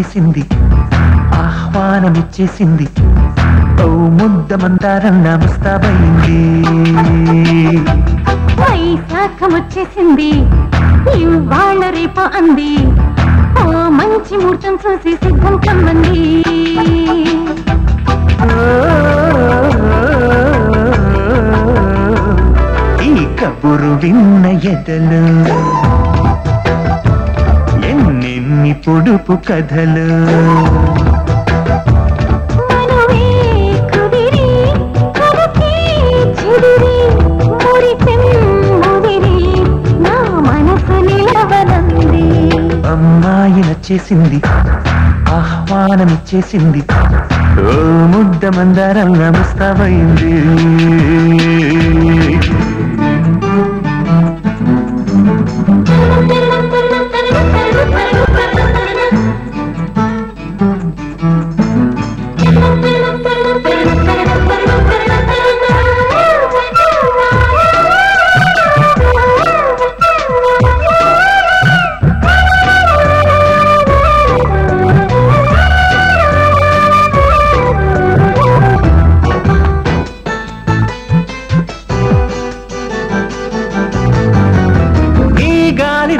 నచ్చేసింది ఆహ్వానమిచ్చేసింది ఓ ముద్ద మందారం నా ముస్తాబైంది వైశాఖమొచ్చేసింది ఇవాళ రేప అంది ఓ మంచి ముహూర్తం చూసి సిద్ధం కమ్మంది ఈ కబురు విన్న ఎదలు ఎన్నెన్ని పొడుపు కథలు అమ్మాయి నచ్చేసింది ఆహ్వానమిచ్చేసింది ఓ ముద్ద మందారం నా ముస్తాబైంది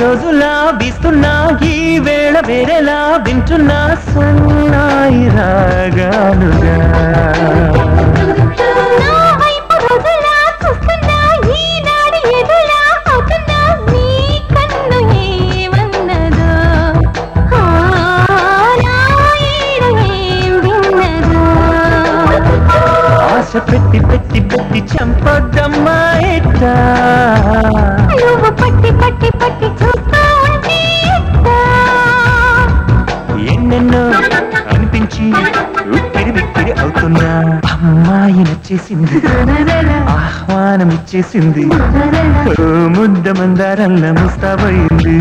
రోజులా వీస్తున్నా ఈ వేళ వేరేలా వింటున్నా సన్నాయి రాగాలుగా ఆశ పెట్టి పెట్టి పెట్టి చంపొద్దమ్మా ఇట్టా పట్టి పట్టి పట్టి ఎన్నెన్నో అనిపించి ఉక్కిరి బిక్కిరి అవుతున్నా అమ్మాయి నచ్చేసింది ఆహ్వానమిచ్చేసింది ఓ ముద్ద మందారంలా ముస్తాబైంది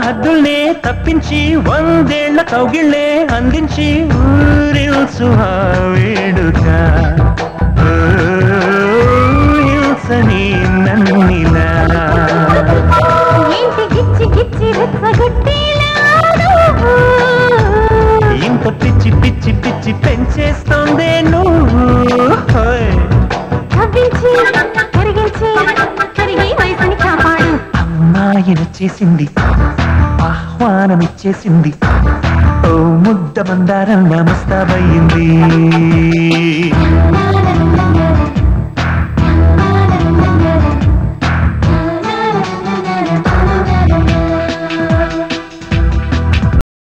హద్దుల్నే తప్పించి వందేళ్ల కౌగిళ్లే అందించి ఊరిల్సు ఆ వేడుక హింసని నన్నిలా ఇంత పిచ్చి పిచ్చి పిచ్చి పెంచేస్తోందే నువ్వు అమ్మాయి నచ్చేసింది ఆహ్వానమిచ్చేసింది ఓ ముద్ద మందారం నా ముస్తాబైంది